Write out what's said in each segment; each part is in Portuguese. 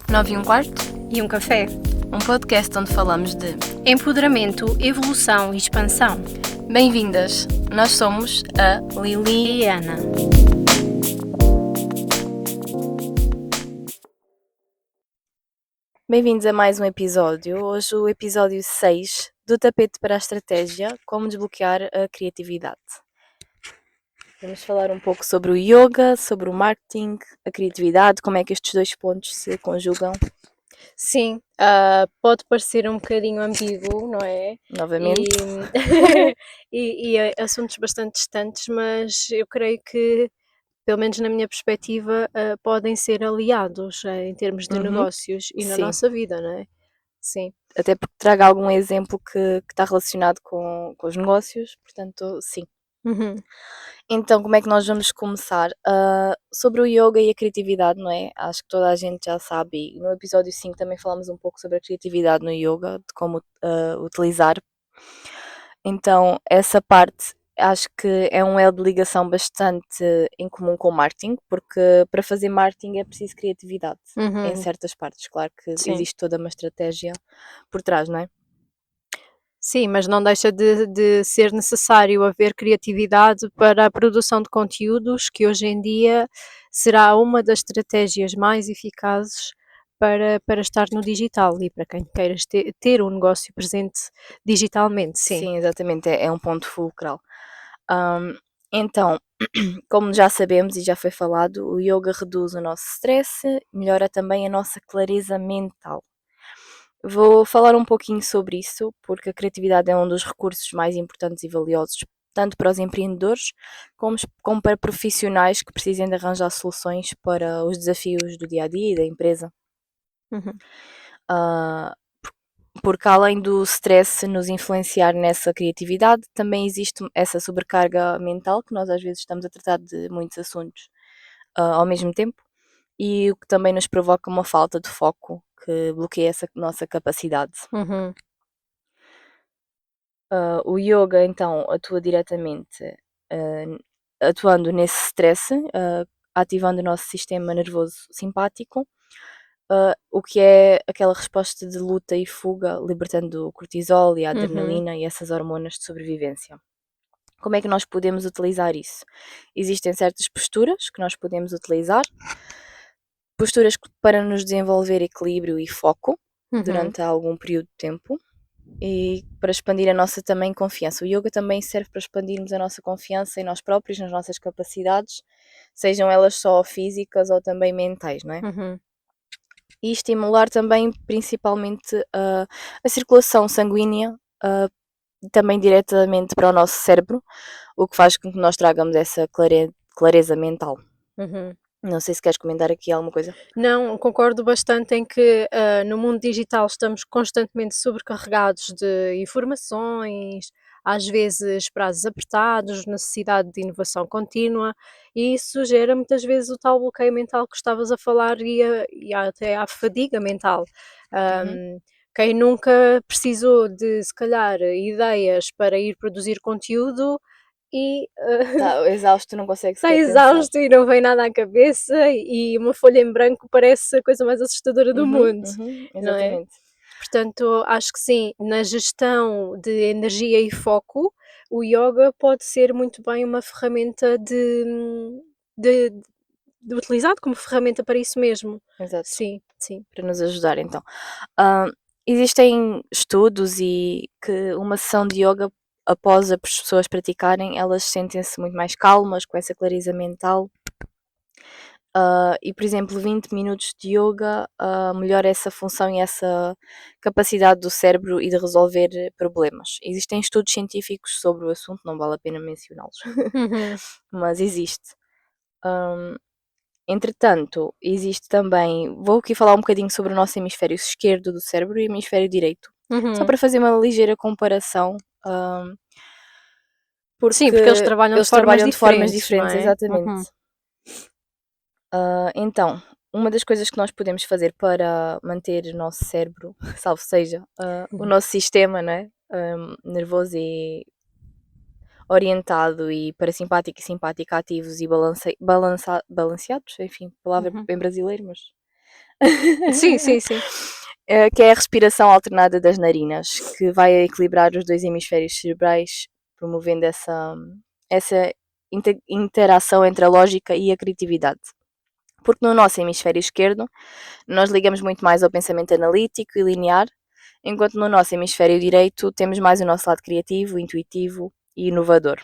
9 e um quarto, E um café. um podcast onde falamos de Empoderamento, evolução e expansão. bem-vindas. Nós somos a Lili. E Ana. Bem-vindos a mais um episódio. Hoje o episódio 6 do Tapete para a Estratégia, como desbloquear a criatividade. Vamos falar um pouco sobre o yoga, sobre o marketing, a criatividade, como é que estes dois pontos se conjugam Sim, pode parecer um bocadinho ambíguo, não é? novamente. E assuntos bastante distantes, mas eu creio que, pelo menos na minha perspectiva, podem ser aliados em termos de Uhum, negócios e na sim. nossa vida, não é? Sim. Até porque traga algum exemplo que está relacionado com os negócios, portanto, sim. Uhum. Então, como é que nós vamos começar? Sobre o yoga e a criatividade, não é? Acho que toda a gente já sabe. E no episódio 5 também falamos um pouco sobre a criatividade no yoga, de como utilizar. Então, essa parte acho que é um elo de ligação bastante em comum com o marketing, porque para fazer marketing é preciso criatividade em Uhum. certas partes. Claro que Sim. existe toda uma estratégia por trás, não é? Sim, mas não deixa de ser necessário haver criatividade para a produção de conteúdos, que hoje em dia será uma das estratégias mais eficazes para estar no digital e para quem queira ter um negócio presente digitalmente, sim. Sim, exatamente, é um ponto fulcral. Ahm, então, como já sabemos e já foi falado, o yoga reduz o nosso stress, melhora também a nossa clareza mental. Vou falar um pouquinho sobre isso, porque a criatividade é um dos recursos mais importantes e valiosos, tanto para os empreendedores como para profissionais que precisem de arranjar soluções para os desafios do dia a dia e da empresa. Uhum. Ah, porque além do stress nos influenciar nessa criatividade, também existe essa sobrecarga mental, que nós às vezes estamos a tratar de muitos assuntos ao mesmo tempo, e o que também nos provoca uma falta de foco que bloqueia essa nossa capacidade. Uhum. O yoga então atua diretamente, atuando nesse stress, ativando o nosso sistema nervoso simpático, o que é aquela resposta de luta e fuga, libertando o cortisol e a Uhum. adrenalina e essas hormonas de sobrevivência. Como é que nós podemos utilizar isso? Existem certas posturas que nós podemos utilizar, posturas para nos desenvolver equilíbrio e foco Uhum. durante algum período de tempo e para expandir a nossa também confiança. O yoga também serve para expandirmos a nossa confiança em nós próprios, nas nossas capacidades, sejam elas só físicas ou também mentais, não é? Uhum. E estimular também principalmente a circulação sanguínea, também diretamente para o nosso cérebro, o que faz com que nós tragamos essa clareza mental. Uhum. Não sei se queres comentar aqui alguma coisa. Não, concordo bastante em que no mundo digital estamos constantemente sobrecarregados de informações, às vezes prazos apertados, necessidade de inovação contínua, e isso gera muitas vezes o tal bloqueio mental que estavas a falar até à fadiga mental. Uhum. Quem nunca precisou de, se calhar, ideias para ir produzir conteúdo e Está exausto, não consegue está sequer pensar. exausto e não vem nada à cabeça e uma folha em branco parece a coisa mais assustadora do Uhum, mundo, uhum, não é? exatamente. Portanto, acho que sim, na gestão de energia e foco, o yoga pode ser muito bem uma ferramenta de de utilizado como ferramenta para isso mesmo. Exato. Sim, sim. Para nos ajudar então. Hã, existem estudos e que uma sessão de yoga, após as pessoas praticarem, elas sentem-se muito mais calmas, com essa clareza mental. E, por exemplo, 20 minutos de yoga, melhora essa função e essa capacidade do cérebro e de resolver problemas. Existem estudos científicos sobre o assunto, não vale a pena mencioná-los, Uhum, mas existe. Hum, Entretanto, existe também vou aqui falar um bocadinho sobre o nosso hemisfério esquerdo do cérebro e o hemisfério direito, só uhum. para fazer uma ligeira comparação, hum, Sim, porque eles porque trabalham de eles formas trabalham de formas diferentes, não diferentes, é? exatamente. Uhum, Então, uma das coisas que nós podemos fazer para manter o nosso cérebro, salvo seja, o uhum, nosso sistema, não é, nervoso e orientado e parasimpático e simpático ativos e balanceados, enfim, palavra uhum. em brasileiro, mas Sim, sim, sim. Que é a respiração alternada das narinas, que vai equilibrar os dois hemisférios cerebrais, promovendo essa interação entre a lógica e a criatividade. Porque no nosso hemisfério esquerdo, nós ligamos muito mais ao pensamento analítico e linear, enquanto no nosso hemisfério direito temos mais o nosso lado criativo, intuitivo e inovador.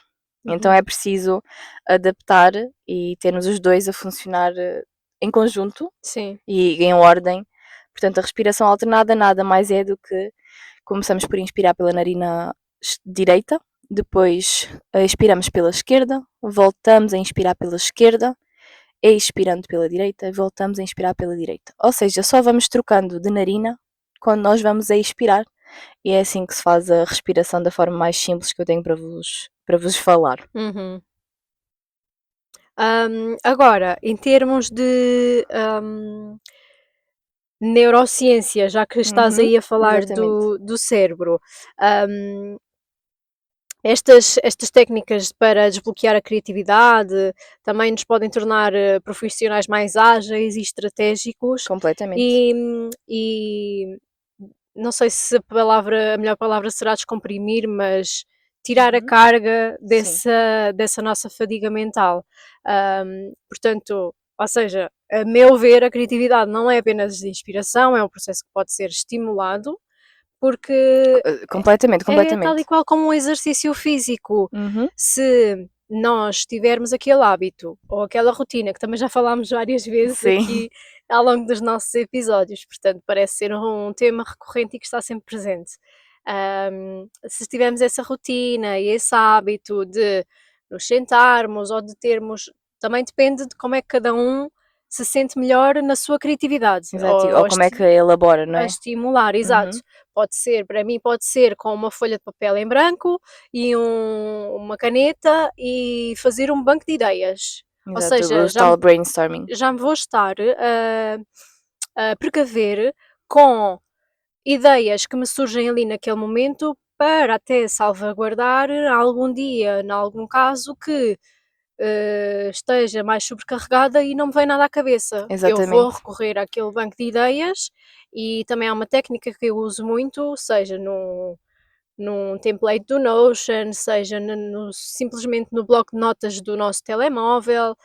Então Uhum. é preciso adaptar e termos os dois a funcionar em conjunto Sim. e em ordem. Portanto, a respiração alternada nada mais é do que começamos por inspirar pela narina direita, depois expiramos pela esquerda, voltamos a inspirar pela esquerda, expirando pela direita, voltamos a inspirar pela direita. Ou seja, só vamos trocando de narina quando nós vamos a expirar. E é assim que se faz a respiração da forma mais simples que eu tenho para vos falar. Uhum. Agora, em termos de neurociência, já que estás Uhum, aí a falar exatamente. do cérebro, hum, estas técnicas para desbloquear a criatividade também nos podem tornar profissionais mais ágeis e estratégicos Completamente. e não sei se a melhor palavra será descomprimir, mas tirar a Uhum. carga Sim, dessa nossa fadiga mental. Portanto, ou seja, a meu ver, a criatividade não é apenas de inspiração, é um processo que pode ser estimulado, porque completamente, é tal e completamente. qual como um exercício físico. Uhum, Se nós tivermos aquele hábito ou aquela rotina, que também já falámos várias vezes sim, aqui ao longo dos nossos episódios, portanto, parece ser um tema recorrente e que está sempre presente. Se tivermos essa rotina e esse hábito de nos sentarmos ou de termos, também depende de como é que cada um se sente melhor na sua criatividade, exato. Ou como é que elabora, não a é? estimular, exato. Uhum, Pode ser, para mim pode ser com uma folha de papel em branco e uma caneta e fazer um banco de ideias. Ou exato, seja, o tal brainstorming. já me vou estar a precaver com ideias que me surgem ali naquele momento para até salvaguardar algum dia, em algum caso que esteja mais sobrecarregada e não me vem nada à cabeça. Eu vou Exatamente. recorrer àquele banco de ideias e também há uma técnica que eu uso muito, seja num template do Notion, seja simplesmente no bloco de notas do nosso telemóvel,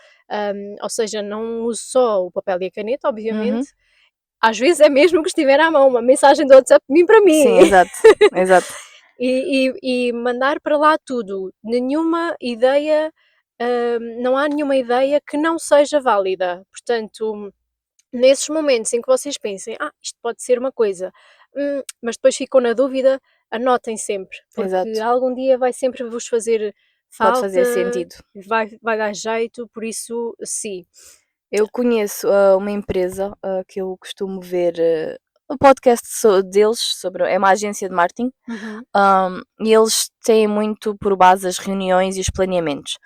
ou seja, não uso só o papel e a caneta, Uhum. obviamente. Às vezes é mesmo que estiver à mão, uma mensagem do WhatsApp de mim para mim. Sim, exato, exato. E mandar para lá tudo. Nenhuma ideia, não há nenhuma ideia que não seja válida. Portanto, nesses momentos em que vocês pensem: "Ah, isto pode ser uma coisa", mas depois ficam na dúvida, anotem sempre, porque Exato. algum dia vai sempre vos fazer Pode fazer falta, sentido. vai dar jeito, por isso sim. Eu conheço, uma empresa, que eu costumo ver, o podcast deles sobre é uma agência de marketing, Uhum, e eles têm muito por base as reuniões e os planeamentos.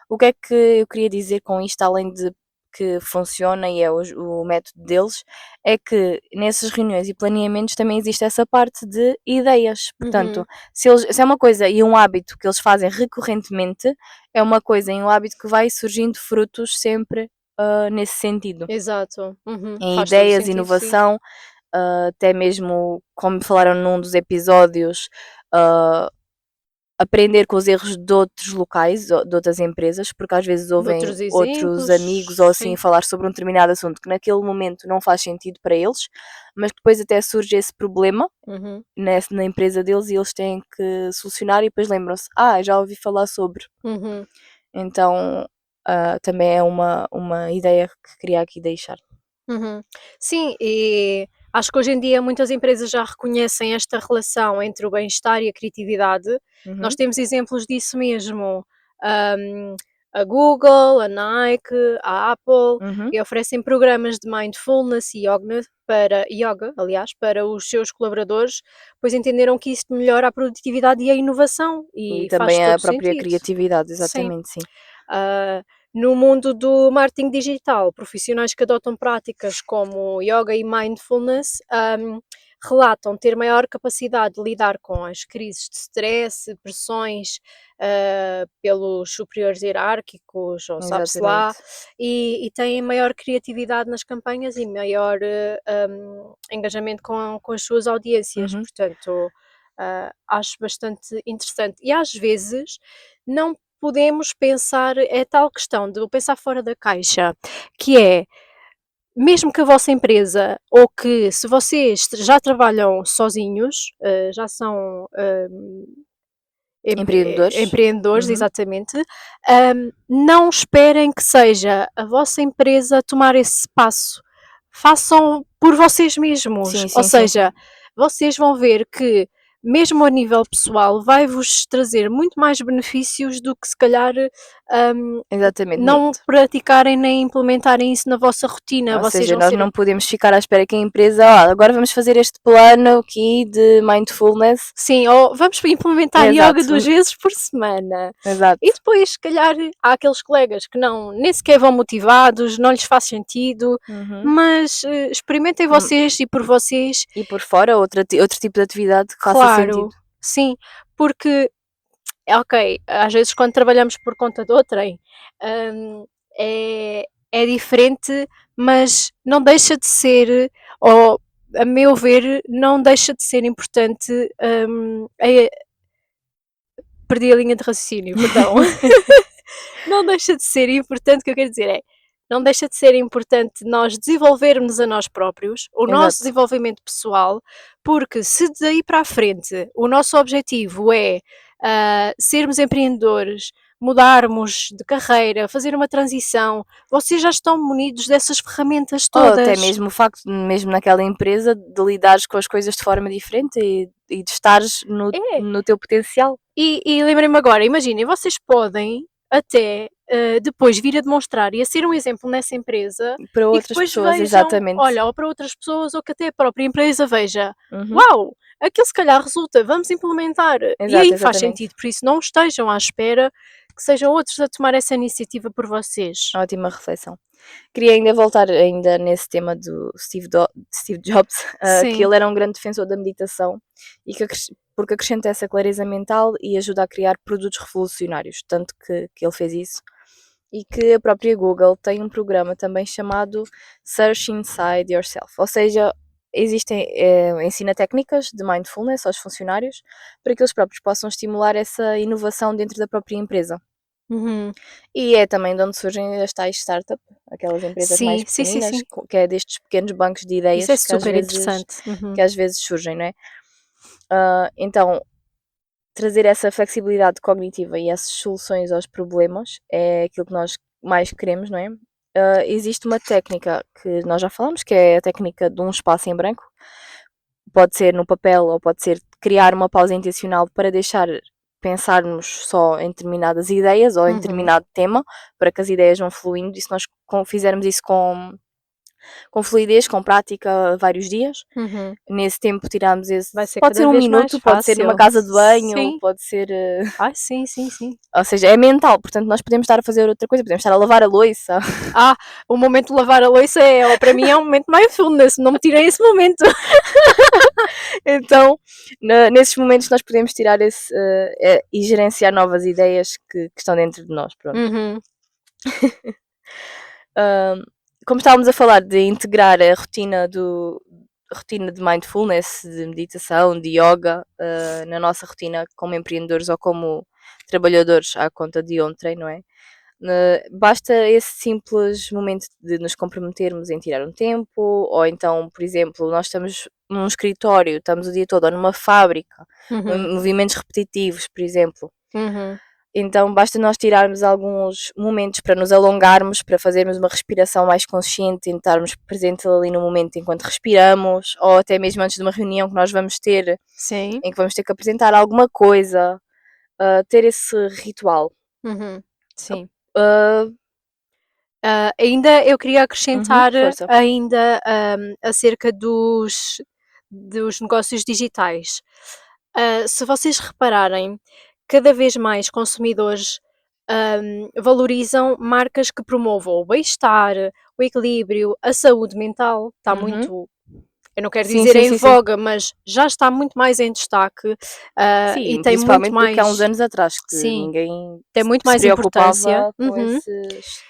O que é que eu queria dizer com isto, além de que funciona e é o método deles, é que nessas reuniões e planeamentos também existe essa parte de ideias. Portanto, uhum, se é uma coisa e um hábito que eles fazem recorrentemente, é uma coisa e um hábito que vai surgindo frutos sempre, nesse sentido. exato, uhum, Em faz todo o ideias, sentido, sim. inovação, até mesmo como falaram num dos episódios, ah, aprender com os erros de outros locais, ou de outras empresas, porque às vezes ouvem Noutros outros exemplos, amigos ou assim sim. falar sobre um determinado assunto que naquele momento não faz sentido para eles, mas que depois até surge esse problema Uhum, na empresa deles e eles têm que solucionar e depois lembram-se: "Ah, já ouvi falar sobre". uhum. Então, também é uma ideia que queria aqui deixar. Uhum. Sim, e acho que hoje em dia muitas empresas já reconhecem esta relação entre o bem-estar e a criatividade. Nós Uhum, temos exemplos disso mesmo. Ahm, a Google, a Nike, a Apple, uhum. e oferecem programas de mindfulness e yoga, aliás, para os seus colaboradores, pois entenderam que isto melhora a produtividade e a inovação, E e faz também todo a própria sentido. criatividade, Sim. exatamente, sim. Ah, no mundo do marketing digital, profissionais que adotam práticas como yoga e mindfulness, relatam ter maior capacidade de lidar com as crises de stress, pressões, pelos superiores hierárquicos ou sabe-se lá, Exatamente. e têm maior criatividade nas campanhas e maior, engajamento com as suas audiências. Uhum. Portanto, acho bastante interessante. E às vezes não podemos pensar, é tal questão de pensar fora da caixa, que é, mesmo que a vossa empresa ou que se vocês já trabalham sozinhos, já são, Empreendedores. empreendedores, Uhum. exatamente, não esperem que seja a vossa empresa tomar esse passo. Façam por vocês mesmos, Sim, ou sim, sim. seja, vocês vão ver que, mesmo a nível pessoal, vai-vos trazer muito mais benefícios do que se calhar, hum, Exatamente. não praticarem nem implementarem isso na vossa rotina. Ou Vocês seja, vão nós ser. não podemos ficar à espera que a empresa, agora vamos fazer este plano aqui de mindfulness. Sim, ou vamos implementar yoga Exato, 2 vezes por semana. E exato. depois, se calhar, há aqueles colegas que não, nem sequer vão motivados, não lhes faz sentido, Uhum. mas experimentem vocês e por vocês, E por fora, outro tipo de atividade que faça claro, sentido. sim, porque, ok, às vezes quando trabalhamos por conta de outrem, é diferente, mas não deixa de ser, ou a meu ver, não deixa de ser importante, perdi a linha de raciocínio, perdão. Não deixa de ser importante, o que eu quero dizer é, não deixa de ser importante nós desenvolvermos a nós próprios, o nosso Exato. desenvolvimento pessoal, porque se daí para a frente o nosso objetivo é, sermos empreendedores, mudarmos de carreira, fazer uma transição, vocês já estão munidos dessas ferramentas Ou até todas. mesmo o facto, mesmo naquela empresa, de lidares com as coisas de forma diferente e de estares É. no teu potencial E lembrei-me agora, imaginem, vocês podem até, depois vir a demonstrar e a ser um exemplo nessa empresa para e que outras depois pessoas, vejam, exatamente. olha, ou para outras pessoas ou que até a própria empresa veja: Uhum. "Uau, aquilo se calhar resulta, vamos implementar". E Exato, aí faz exatamente. sentido, por isso não estejam à espera que sejam outros a tomar essa iniciativa por vocês. Ótima reflexão. Queria ainda voltar ainda nesse tema do Steve Jobs, que Sim. ele era um grande defensor da meditação e porque acrescenta essa clareza mental e ajuda a criar produtos revolucionários, tanto que ele fez isso. E que a própria Google tem um programa também chamado Search Inside Yourself, ou seja, ensina técnicas de mindfulness aos funcionários para que eles próprios possam estimular essa inovação dentro da própria empresa. Uhum. E é também de onde surgem as tais startup, aquelas empresas mais Sim, sim, sim, pequeninas, sim. que é destes pequenos bancos de Isso é ideias super interessante. que Uhum. às vezes surgem, não é? Então, trazer essa flexibilidade cognitiva e essas soluções aos problemas é aquilo que nós mais queremos, não é? Existe uma técnica que nós já falamos, que é a técnica de um espaço em branco. Pode ser no papel ou pode ser criar uma pausa intencional para deixar pensarmos só em determinadas ideias ou em Uhum. determinado tema, para que as ideias vão fluindo. E se nós fizermos isso com fluidez, com prática, vários dias, Uhum. nesse tempo tiramos esse. Vai ser Pode ser cada um vez mais minuto, pode ser numa fácil. casa de banho, Sim. pode ser. Ai, sim, sim, sim. Ou seja, é mental, portanto, nós podemos estar a fazer outra coisa, podemos estar a lavar a louça. Ah, o momento de lavar a louça para mim é um momento mindfulness, não me tirem esse momento. Então, nesses momentos, nós podemos tirar e gerenciar novas ideias que estão dentro de nós. Pronto. Uhum. Como estávamos a falar de integrar a rotina de mindfulness, de meditação, de yoga, na nossa rotina como empreendedores ou como trabalhadores à conta de ontem, não é? Basta esse simples momento de nos comprometermos em tirar um tempo, ou então, por exemplo, nós estamos num escritório, estamos o dia todo, ou numa fábrica, Uhum. movimentos repetitivos, por exemplo. Uhum. Então basta nós tirarmos alguns momentos para nos alongarmos, para fazermos uma respiração mais consciente e estarmos presentes ali no momento enquanto respiramos, ou até mesmo antes de uma reunião que nós vamos ter, Sim. em que vamos ter que apresentar alguma coisa, ter esse ritual. Uhum. Sim. Uh, Ainda eu queria acrescentar Força. ainda, acerca dos negócios digitais. Se vocês repararem, cada vez mais consumidores, valorizam marcas que promovam o bem-estar, o equilíbrio, a saúde mental, está Uhum. muito eu não quero Sim, dizer sim, em sim, sim. voga, mas já está muito mais em destaque, e Sim, tem muito principalmente do que há uns mais, anos atrás, que sim, ninguém tem muito se mais importância. preocupava com Uhum. esses.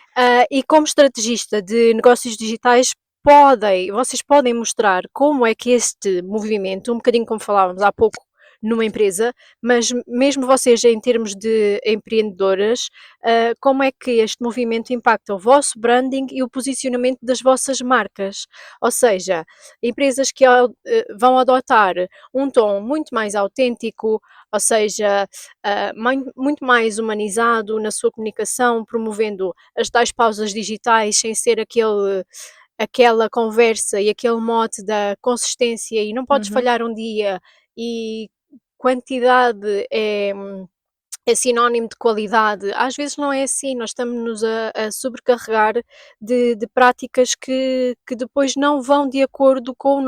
E como estrategista de negócios digitais, vocês podem mostrar como é que este movimento, um bocadinho como falávamos há pouco numa empresa, mas mesmo vocês em termos de empreendedoras, como é que este movimento impacta o vosso branding e o posicionamento das vossas marcas. Ou seja, empresas que vão adotar um tom muito mais autêntico, ou seja, muito mais humanizado na sua comunicação, promovendo as tais pausas digitais sem ser aquela conversa e aquele mote da consistência e não podes Uhum. falhar um dia e quantidade é sinónimo de qualidade. Às vezes não é assim, nós estamos-nos a sobrecarregar de práticas que depois não vão de acordo com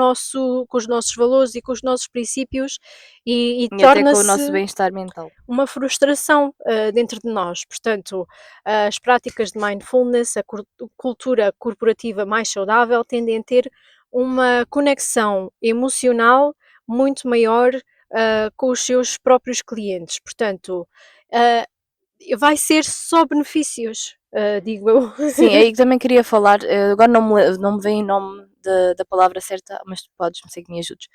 os nossos valores e com os nossos princípios e E até com o torna-se nosso bem-estar mental. uma frustração, dentro de nós. Portanto, as práticas de mindfulness, a cultura corporativa mais saudável tendem a ter uma conexão emocional muito maior, com os seus próprios clientes. Portanto, ah, vai ser só benefícios, digo eu. Sim, é aí que também queria falar, agora não me vem o nome da palavra certa, mas tu podes me ser que me ajudes,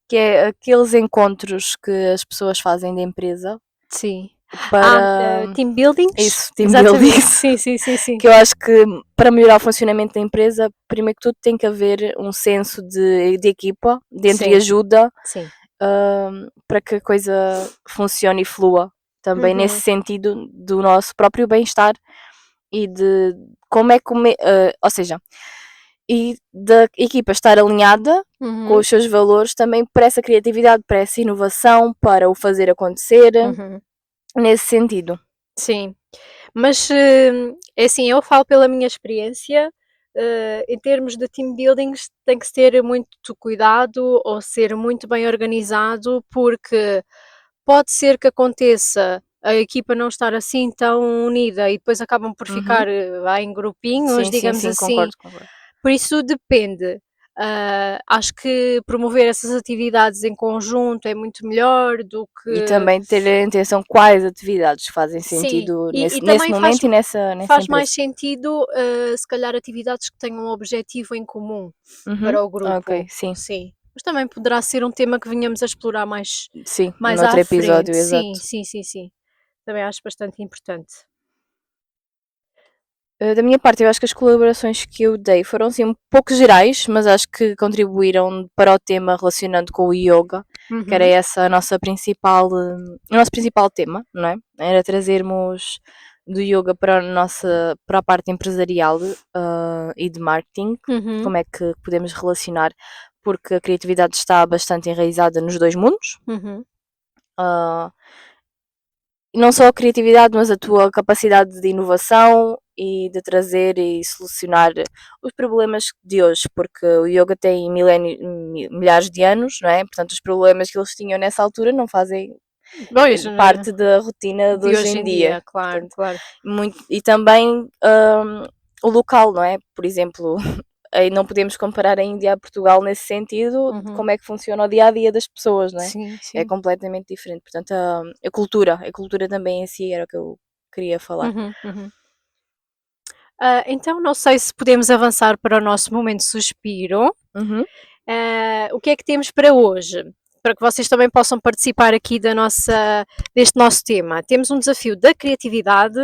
que é aqueles encontros que as pessoas fazem da empresa Sim. para Team buildings? isso, team building, Exatamente. Sim, sim, sim, sim. que eu acho que para melhorar o funcionamento da empresa, primeiro que tudo tem que haver um senso de equipa, de Sim, entreajuda, sim. para que a coisa funcione e flua também nesse Uhum, sentido do nosso próprio bem-estar e de como é que ou seja, e da equipa estar alinhada com uhum, os seus valores também para essa criatividade, para essa inovação, para o fazer acontecer, uhum. nesse sentido. Sim. Mas, é assim, eu falo pela minha experiência, em termos de team buildings tem que se ter muito cuidado ou ser muito bem organizado, porque pode ser que aconteça a equipa não estar assim tão unida e depois acabam por Uhum. ficar, em grupinhos, Sim, sim, digamos sim, assim. concordo, concordo. Por isso depende. Acho que promover essas atividades em conjunto é muito melhor do E que também ter atenção quais atividades fazem sim, sentido e nesse também momento e nessa faz mais empresa. sentido, se calhar atividades que tenham um objetivo em comum Uhum. para o Ok, grupo, sim. sim. Mas também poderá ser um tema que venhamos a explorar Sim, mais noutro à frente. episódio, Sim, exato. sim, sim, sim. Também acho bastante importante. Da minha parte, eu acho que as colaborações que eu dei foram assim um pouco gerais, mas acho que contribuíram para o tema relacionando com o yoga, que era Uhum, essa a nossa principal, o nosso principal tema, não é? Era trazermos do yoga para para a parte empresarial, e de marketing, uhum, como é que podemos relacionar, porque a criatividade está bastante enraizada nos dois mundos. uhum. Ah, e não só a criatividade, mas a tua capacidade de inovação e de trazer e solucionar os problemas de hoje, porque o yoga tem milhares de anos, não é? Portanto, os problemas que eles tinham nessa altura não fazem Pois, né, parte da rotina de de hoje hoje em em dia. dia, claro, Portanto, claro. e também o local, não é? Por exemplo, aí não podemos comparar a Índia a Portugal nesse sentido, de Uhum. como é que funciona o dia a dia das pessoas, não é? Sim, É sim. completamente diferente. Portanto, a cultura também em si era o que eu queria falar. Uhum, uhum. Então não sei se podemos avançar para o nosso momento suspiro. Uhum. O que é que temos para hoje? Para que vocês também possam participar aqui deste nosso tema. Temos um desafio da criatividade,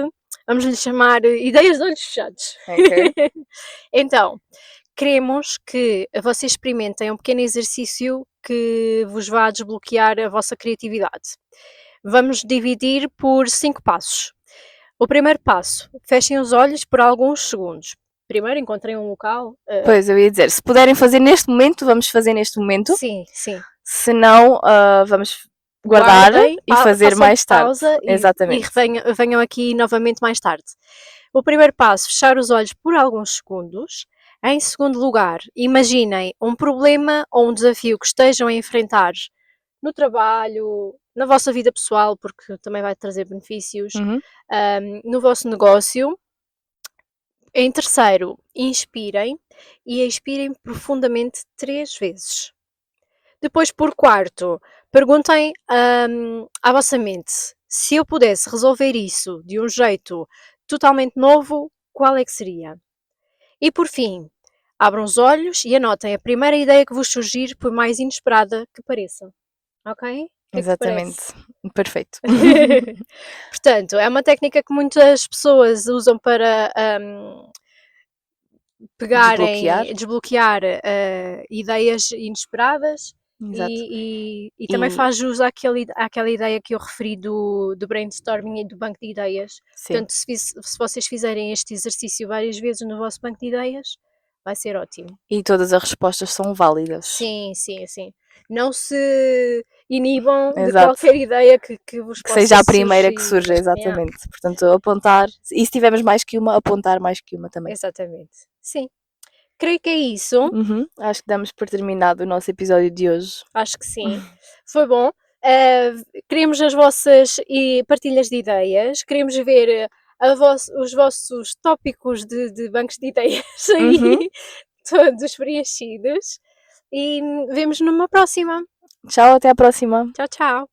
vamos lhe chamar ideias de olhos fechados. Ok. Então, queremos que vocês experimentem um pequeno exercício que vos vá desbloquear a vossa criatividade. Vamos dividir por 5 passos. O primeiro passo, fechem os olhos por alguns segundos. Primeiro encontrem um local. Pois, eu ia dizer, se puderem fazer neste momento, vamos fazer neste momento. Sim, sim. Se não, vamos guardar Guardem, e fazer façam mais tarde. pausa e Exatamente. venham aqui novamente mais tarde. O primeiro passo, fechar os olhos por alguns segundos. Em segundo lugar, imaginem um problema ou um desafio que estejam a enfrentar no trabalho, na vossa vida pessoal, porque também vai trazer benefícios, Uhum. no vosso negócio. Em terceiro, inspirem e expirem profundamente 3 vezes. Depois, por quarto, perguntem à vossa mente: se eu pudesse resolver isso de um jeito totalmente novo, qual é que seria? E por fim, abram os olhos e anotem a primeira ideia que vos surgir, por mais inesperada que pareça. Ok? O que é que te Exatamente. parece? Perfeito. Portanto, é uma técnica que muitas pessoas usam para Desbloquear. desbloquear ideias inesperadas Exato. e também E faz jus àquela ideia que eu referi do brainstorming e do banco de ideias. sim. Portanto, se vocês fizerem este exercício várias vezes no vosso banco de ideias, vai ser ótimo. E todas as respostas são válidas. Sim, sim, sim. Não se inibam de Exato. qualquer ideia que vos Que possa seja a primeira que surgir. surja, Yeah, exatamente. Portanto, apontar. E se tivermos mais que uma, apontar mais que uma também. exatamente. Sim. Creio que é isso. Uhum. Acho que damos por terminado o nosso episódio de hoje. Acho que sim. Foi bom. Queremos as vossas partilhas de ideias, queremos ver os vossos tópicos de bancos de ideias Uhum. aí, todos preenchidos. E vemos numa próxima. Tchau, até à próxima. Tchau, tchau.